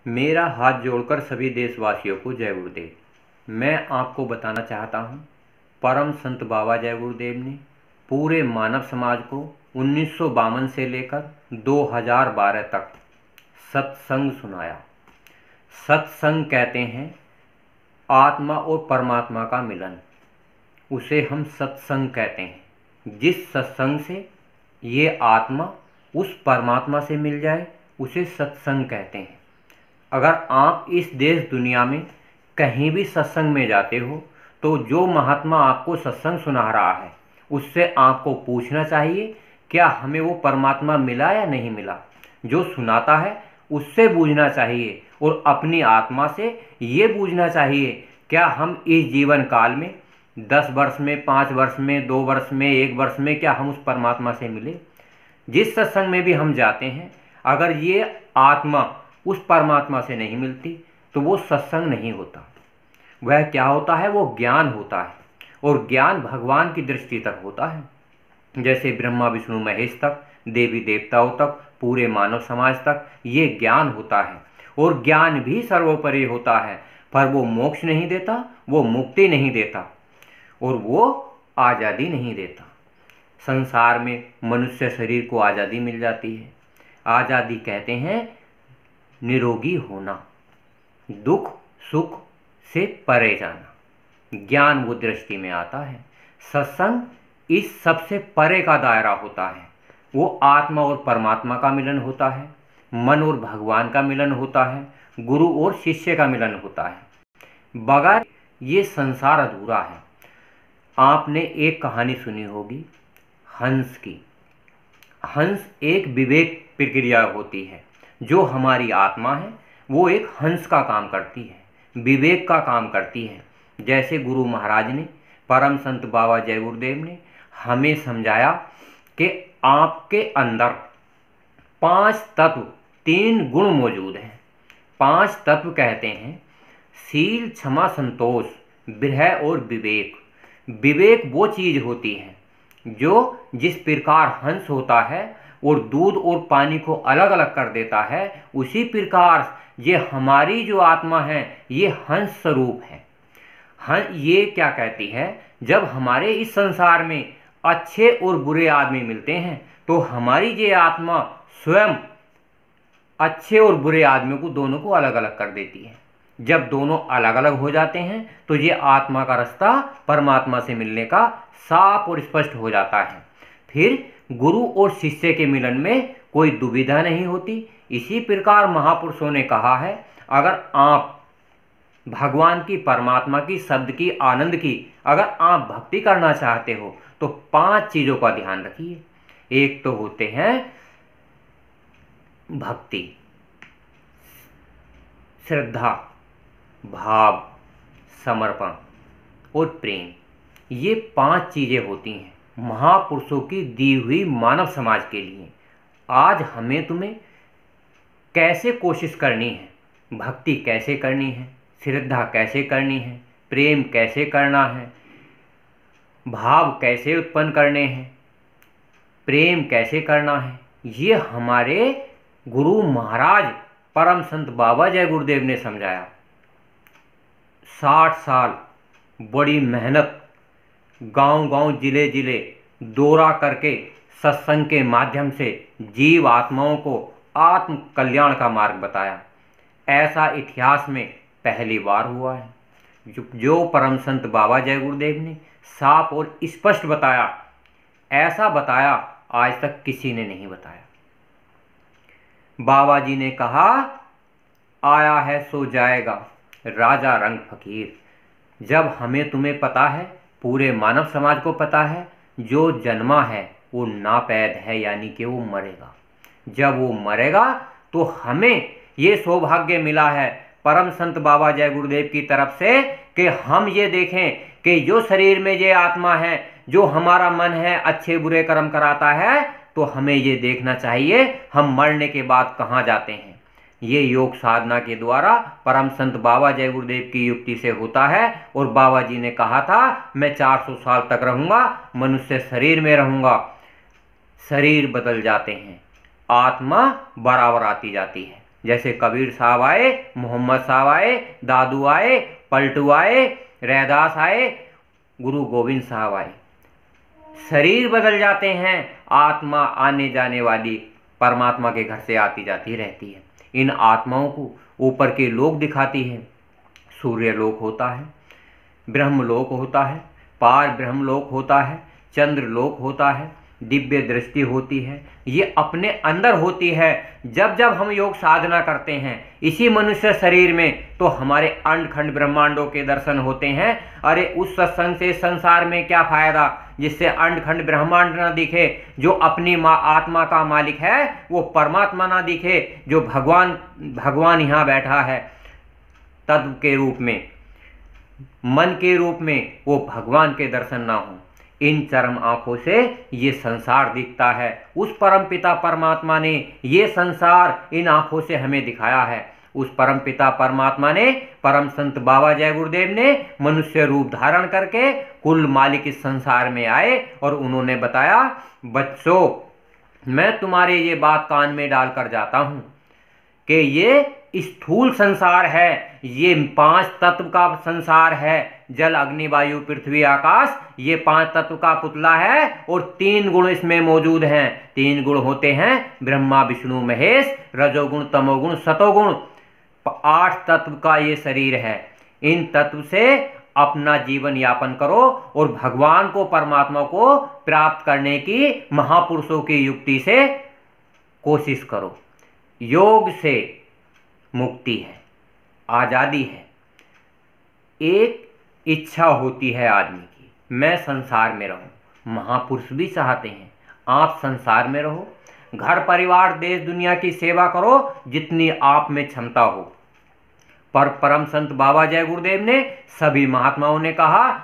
मेरा हाथ जोड़कर सभी देशवासियों को जय गुरुदेव। मैं आपको बताना चाहता हूँ, परम संत बाबा जय गुरुदेव ने पूरे मानव समाज को 1952 से लेकर 2012 तक सत्संग सुनाया। सत्संग कहते हैं आत्मा और परमात्मा का मिलन, उसे हम सत्संग कहते हैं। जिस सत्संग से ये आत्मा उस परमात्मा से मिल जाए उसे सत्संग कहते हैं। अगर आप इस देश दुनिया में कहीं भी सत्संग में जाते हो तो जो महात्मा आपको सत्संग सुना रहा है उससे आपको पूछना चाहिए क्या हमें वो परमात्मा मिला या नहीं मिला। जो सुनाता है उससे पूछना चाहिए और अपनी आत्मा से ये पूछना चाहिए क्या हम इस जीवन काल में 10 वर्ष में, 5 वर्ष में, 2 वर्ष में, 1 वर्ष में क्या हम उस परमात्मा से मिले। जिस सत्संग में भी हम जाते हैं अगर ये आत्मा उस परमात्मा से नहीं मिलती तो वो सत्संग नहीं होता। वह क्या होता है, वो ज्ञान होता है और ज्ञान भगवान की दृष्टि तक होता है। जैसे ब्रह्मा विष्णु महेश तक, देवी देवताओं तक, पूरे मानव समाज तक ये ज्ञान होता है और ज्ञान भी सर्वोपरि होता है, पर वो मोक्ष नहीं देता, वो मुक्ति नहीं देता और वो आज़ादी नहीं देता। संसार में मनुष्य शरीर को आज़ादी मिल जाती है। आज़ादी कहते हैं निरोगी होना, दुख सुख से परे जाना। ज्ञान वो दृष्टि में आता है। सत्संग इस सबसे परे का दायरा होता है। वो आत्मा और परमात्मा का मिलन होता है, मन और भगवान का मिलन होता है, गुरु और शिष्य का मिलन होता है। बगैर ये संसार अधूरा है। आपने एक कहानी सुनी होगी हंस की। हंस एक विवेक प्रक्रिया होती है। जो हमारी आत्मा है वो एक हंस का काम करती है, विवेक का काम करती है। जैसे गुरु महाराज ने, परम संत बाबा जय गुरुदेव ने हमें समझाया कि आपके अंदर 5 तत्व, 3 गुण मौजूद हैं। 5 तत्व कहते हैं शील, क्षमा, संतोष, विरह और विवेक। विवेक वो चीज़ होती है जो जिस प्रकार हंस होता है और दूध और पानी को अलग अलग कर देता है, उसी प्रकार ये हमारी जो आत्मा है ये हंस स्वरूप है। ये क्या कहती है, जब हमारे इस संसार में अच्छे और बुरे आदमी मिलते हैं तो हमारी ये आत्मा स्वयं अच्छे और बुरे आदमियों को दोनों को अलग अलग कर देती है। जब दोनों अलग अलग हो जाते हैं तो ये आत्मा का रास्ता परमात्मा से मिलने का साफ और स्पष्ट हो जाता है। फिर गुरु और शिष्य के मिलन में कोई दुविधा नहीं होती। इसी प्रकार महापुरुषों ने कहा है अगर आप भगवान की, परमात्मा की, शब्द की, आनंद की अगर आप भक्ति करना चाहते हो तो 5 चीज़ों का ध्यान रखिए। एक तो होते हैं भक्ति, श्रद्धा, भाव, समर्पण और प्रेम। ये 5 चीज़ें होती हैं महापुरुषों की दी हुई मानव समाज के लिए। आज हमें तुम्हें कैसे कोशिश करनी है, भक्ति कैसे करनी है, श्रद्धा कैसे करनी है, प्रेम कैसे करना है, भाव कैसे उत्पन्न करने हैं, प्रेम कैसे करना है, ये हमारे गुरु महाराज परम संत बाबा जय गुरुदेव ने समझाया। 60 साल बड़ी मेहनत, गांव-गांव, जिले-जिले दौरा करके सत्संग के माध्यम से जीव आत्माओं को आत्म कल्याण का मार्ग बताया। ऐसा इतिहास में पहली बार हुआ है। जो परम संत बाबा जय गुरुदेव ने साफ और स्पष्ट बताया, ऐसा बताया आज तक किसी ने नहीं बताया। बाबा जी ने कहा आया है सो जाएगा, राजा रंग फकीर। जब हमें तुम्हें पता है, पूरे मानव समाज को पता है, जो जन्मा है वो नापैद है, यानी कि वो मरेगा। जब वो मरेगा तो हमें ये सौभाग्य मिला है परम संत बाबा जय गुरुदेव की तरफ से कि हम ये देखें कि जो शरीर में ये आत्मा है, जो हमारा मन है, अच्छे बुरे कर्म कराता है, तो हमें ये देखना चाहिए हम मरने के बाद कहाँ जाते हैं। ये योग साधना के द्वारा परम संत बाबा जय गुरुदेव की युक्ति से होता है। और बाबा जी ने कहा था मैं 400 साल तक रहूँगा, मनुष्य शरीर में रहूँगा। शरीर बदल जाते हैं, आत्मा बराबर आती जाती है। जैसे कबीर साहब आए, मोहम्मद साहब आए, दादू आए, पलटू आए, रैदास आए, गुरु गोविंद साहब आए। शरीर बदल जाते हैं, आत्मा आने जाने वाली परमात्मा के घर से आती जाती रहती है। इन आत्माओं को ऊपर के लोक दिखाती है। सूर्य लोक होता है, ब्रह्मलोक होता है, पार ब्रह्मलोक होता है, चंद्र लोक होता है, दिव्य दृष्टि होती है। ये अपने अंदर होती है। जब जब हम योग साधना करते हैं इसी मनुष्य शरीर में, तो हमारे अंड खंड ब्रह्मांडों के दर्शन होते हैं। अरे उस सत्संग से संसार में क्या फायदा जिससे अंड खंड ब्रह्मांड ना दिखे। जो अपनी आत्मा का मालिक है वो परमात्मा ना दिखे। जो भगवान यहाँ बैठा है तत्व के रूप में, मन के रूप में, वो भगवान के दर्शन ना हो। इन चरम आंखों से ये संसार दिखता है। उस परमपिता परमात्मा ने ये संसार इन आंखों से हमें दिखाया है। उस परमपिता परमात्मा ने, परम संत बाबा जय गुरुदेव ने मनुष्य रूप धारण करके कुल मालिक इस संसार में आए और उन्होंने बताया, बच्चों मैं तुम्हारे ये बात कान में डालकर जाता हूं कि ये स्थूल संसार है, ये 5 तत्व का संसार है। जल अग्नि वायु पृथ्वी आकाश, ये 5 तत्व का पुतला है और 3 गुण इसमें मौजूद हैं। 3 गुण होते हैं ब्रह्मा विष्णु महेश, रजोगुण तमोगुण सतोगुण। 8 तत्व का ये शरीर है। इन तत्व से अपना जीवन यापन करो और भगवान को, परमात्मा को प्राप्त करने की महापुरुषों की युक्ति से कोशिश करो। योग से मुक्ति है, आजादी है। एक इच्छा होती है आदमी की, मैं संसार में रहूं। महापुरुष भी चाहते हैं आप संसार में रहो, घर परिवार देश दुनिया की सेवा करो जितनी आप में क्षमता हो। पर परम संत बाबा जय गुरुदेव ने, सभी महात्माओं ने कहा,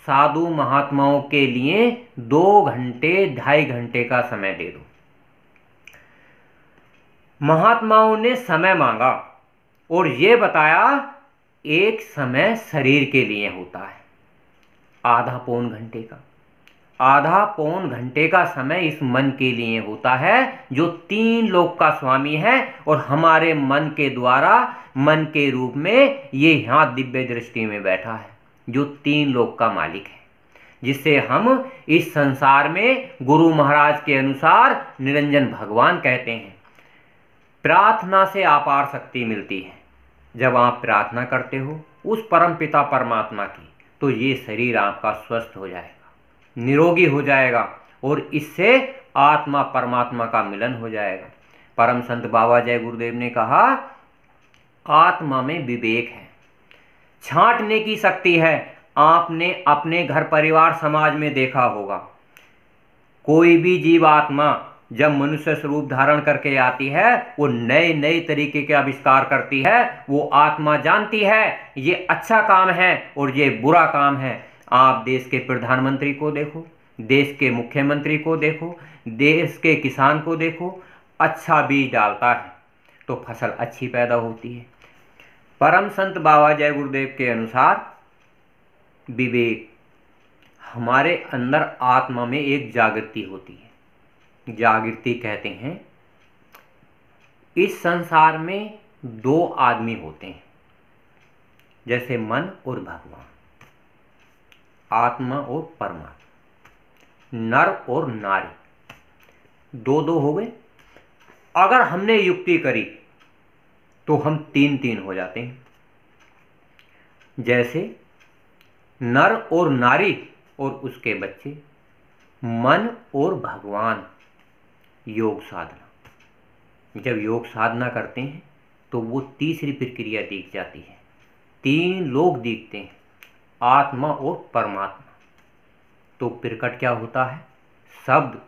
साधु महात्माओं के लिए 2 घंटे 2.5 घंटे का समय दे दो। महात्माओं ने समय मांगा और ये बताया एक समय शरीर के लिए होता है, आधा पौन घंटे का। आधा पौन घंटे का समय इस मन के लिए होता है जो 3 लोक का स्वामी है और हमारे मन के द्वारा, मन के रूप में ये यहाँ दिव्य दृष्टि में बैठा है, जो 3 लोक का मालिक है, जिसे हम इस संसार में गुरु महाराज के अनुसार निरंजन भगवान कहते हैं। प्रार्थना से अपार शक्ति मिलती है। जब आप प्रार्थना करते हो उस परम पिता परमात्मा की, तो ये शरीर आपका स्वस्थ हो जाएगा, निरोगी हो जाएगा और इससे आत्मा परमात्मा का मिलन हो जाएगा। परम संत बाबा जय गुरुदेव ने कहा, आत्मा में विवेक है, छांटने की शक्ति है। आपने अपने घर परिवार समाज में देखा होगा, कोई भी जीव आत्मा जब मनुष्य स्वरूप धारण करके आती है वो नए नए तरीके के आविष्कार करती है। वो आत्मा जानती है ये अच्छा काम है और ये बुरा काम है। आप देश के प्रधानमंत्री को देखो, देश के मुख्यमंत्री को देखो, देश के किसान को देखो, अच्छा बीज डालता है तो फसल अच्छी पैदा होती है। परम संत बाबा जय गुरुदेव के अनुसार विवेक, हमारे अंदर आत्मा में एक जागृति होती है। जागृति कहते हैं, इस संसार में 2 आदमी होते हैं, जैसे मन और भगवान, आत्मा और परमात्मा, नर और नारी, 2 हो गए। अगर हमने युक्ति करी तो हम 3 हो जाते हैं। जैसे नर और नारी और उसके बच्चे, मन और भगवान। योग साधना, जब योग साधना करते हैं तो वो तीसरी प्रक्रिया दिख जाती है। 3 लोग दिखते हैं, आत्मा और परमात्मा। तो प्रकट क्या होता है? शब्द।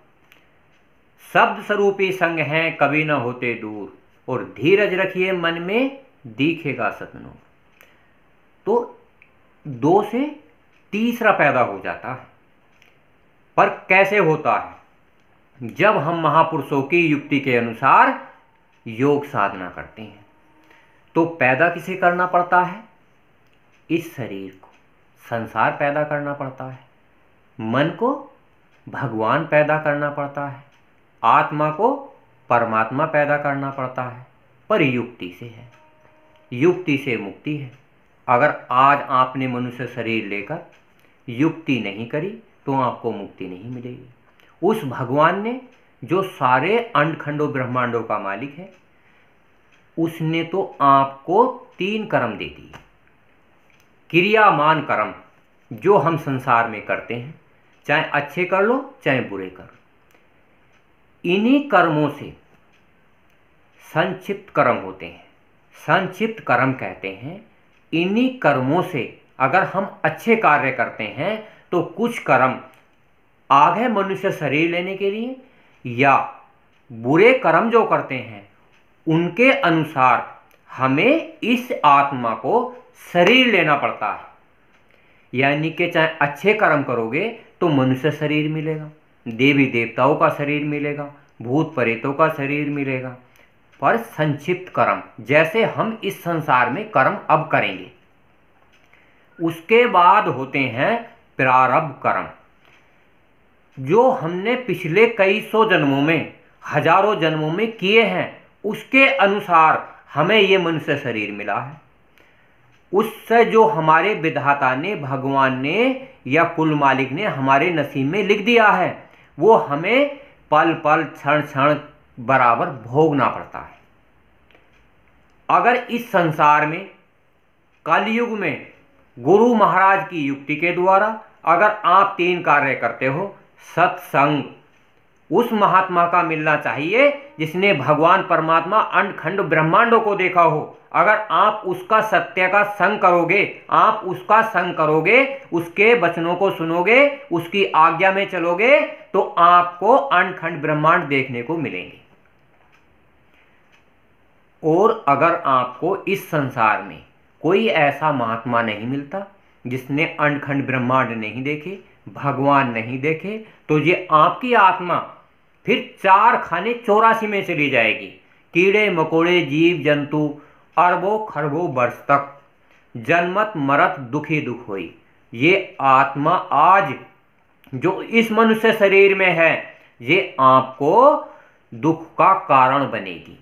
शब्द स्वरूपी संग हैं कभी न होते दूर, और धीरज रखिए मन में दिखेगा सतनूर। तो 2 से तीसरा पैदा हो जाता है। पर कैसे होता है? जब हम महापुरुषों की युक्ति के अनुसार योग साधना करते हैं। तो पैदा किसे करना पड़ता है? इस शरीर को संसार पैदा करना पड़ता है, मन को भगवान पैदा करना पड़ता है, आत्मा को परमात्मा पैदा करना पड़ता है, पर युक्ति से है, युक्ति से मुक्ति है। अगर आज आपने मनुष्य शरीर लेकर युक्ति नहीं करी तो आपको मुक्ति नहीं मिलेगी। उस भगवान ने जो सारे अंडखंडों ब्रह्मांडों का मालिक है, उसने तो आपको 3 कर्म दे दिए, क्रियामान कर्म जो हम संसार में करते हैं, चाहे अच्छे कर लो चाहे बुरे कर लो। इन्हीं कर्मों से संक्षिप्त कर्म होते हैं, संक्षिप्त कर्म कहते हैं। इन्हीं कर्मों से अगर हम अच्छे कार्य करते हैं तो कुछ कर्म आगे मनुष्य शरीर लेने के लिए, या बुरे कर्म जो करते हैं उनके अनुसार हमें इस आत्मा को शरीर लेना पड़ता है। यानी कि चाहे अच्छे कर्म करोगे तो मनुष्य शरीर मिलेगा, देवी देवताओं का शरीर मिलेगा, भूत प्रेतों का शरीर मिलेगा। पर संक्षिप्त कर्म जैसे हम इस संसार में कर्म अब करेंगे, उसके बाद होते हैं प्रारब्ध कर्म, जो हमने पिछले कई सौ जन्मों में, हजारों जन्मों में किए हैं, उसके अनुसार हमें ये मनुष्य शरीर मिला है। उससे जो हमारे विधाता ने, भगवान ने या कुल मालिक ने हमारे नसीब में लिख दिया है, वो हमें पल पल क्षण क्षण बराबर भोगना पड़ता है। अगर इस संसार में कलयुग में गुरु महाराज की युक्ति के द्वारा अगर आप 3 कार्य करते हो, सत्संग उस महात्मा का मिलना चाहिए जिसने भगवान परमात्मा अंडखंड ब्रह्मांडों को देखा हो। अगर आप उसका सत्य का संग करोगे, आप उसका संग करोगे, उसके वचनों को सुनोगे, उसकी आज्ञा में चलोगे, तो आपको अंडखंड ब्रह्मांड देखने को मिलेंगे। और अगर आपको इस संसार में कोई ऐसा महात्मा नहीं मिलता जिसने अंडखंड ब्रह्मांड नहीं देखे, भगवान नहीं देखे, तो ये आपकी आत्मा फिर 4 खाने 84 में चली जाएगी। कीड़े मकोड़े जीव जंतु अरबों खरबों वर्ष तक जन्मत मरत दुखी दुख हुई। ये आत्मा आज जो इस मनुष्य शरीर में है, ये आपको दुख का कारण बनेगी।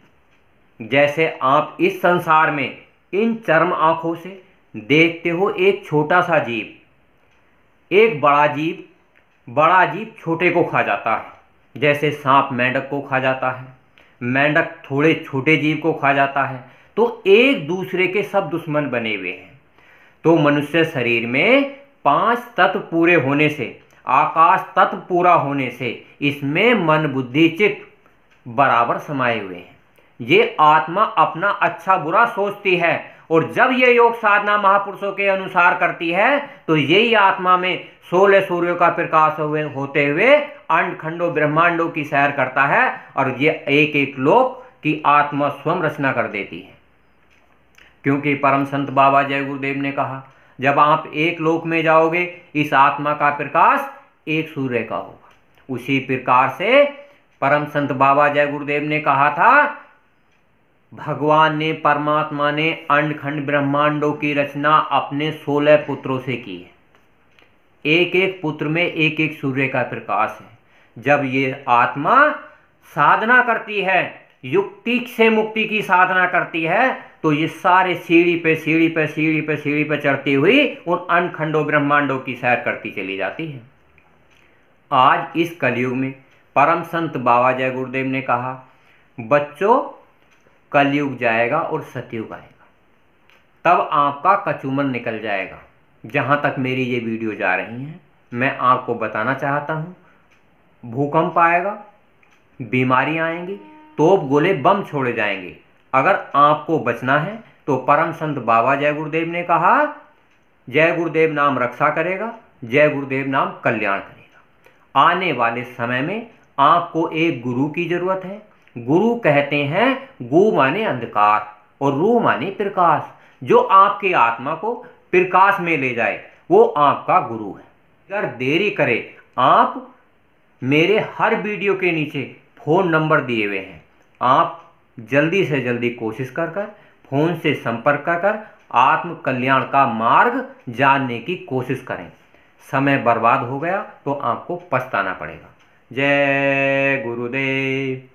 जैसे आप इस संसार में इन चर्म आंखों से देखते हो एक छोटा सा जीव, एक बड़ा जीव छोटे को खा जाता है। जैसे सांप मेंढक को खा जाता है, मेंढक थोड़े छोटे जीव को खा जाता है, तो एक दूसरे के सब दुश्मन बने हुए हैं। तो मनुष्य शरीर में 5 तत्व पूरे होने से, आकाश तत्व पूरा होने से, इसमें मन बुद्धि चित्त बराबर समाये हुए हैं। ये आत्मा अपना अच्छा बुरा सोचती है, और जब ये योग साधना महापुरुषों के अनुसार करती है तो यही आत्मा में 16 सूर्यों का प्रकाश होते हुए अंडखंडों ब्रह्मांडों की सैर करता है, और ये एक एक लोक की आत्मा स्वयं रचना कर देती है। क्योंकि परम संत बाबा जय गुरुदेव ने कहा, जब आप एक लोक में जाओगे, इस आत्मा का प्रकाश एक सूर्य का होगा। उसी प्रकार से परम संत बाबा जय गुरुदेव ने कहा था, भगवान ने, परमात्मा ने अंडखंड ब्रह्मांडों की रचना अपने 16 पुत्रों से की है। एक एक पुत्र में एक एक सूर्य का प्रकाश है। जब ये आत्मा साधना करती है, युक्ति से मुक्ति की साधना करती है, तो ये सारे सीढ़ी पे चढ़ती हुई उन अंडखंडों ब्रह्मांडों की सैर करती चली जाती है। आज इस कलयुग में परम संत बाबा जय गुरुदेव ने कहा, बच्चों कलयुग जाएगा और सतयुग आएगा, तब आपका कचूमन निकल जाएगा। जहाँ तक मेरी ये वीडियो जा रही है, मैं आपको बताना चाहता हूँ, भूकंप आएगा, बीमारियाँ आएंगी, तोप गोले बम छोड़े जाएंगे। अगर आपको बचना है तो परम संत बाबा जय गुरुदेव ने कहा, जय गुरुदेव नाम रक्षा करेगा, जय गुरुदेव नाम कल्याण करेगा। आने वाले समय में आपको एक गुरु की जरूरत है। गुरु कहते हैं, गु माने अंधकार और रू माने प्रकाश। जो आपकी आत्मा को प्रकाश में ले जाए, वो आपका गुरु है। अगर देरी करे, आप मेरे हर वीडियो के नीचे फ़ोन नंबर दिए हुए हैं, आप जल्दी से जल्दी कोशिश कर फ़ोन से संपर्क कर आत्म कल्याण का मार्ग जानने की कोशिश करें। समय बर्बाद हो गया तो आपको पछताना पड़ेगा। जय गुरुदेव।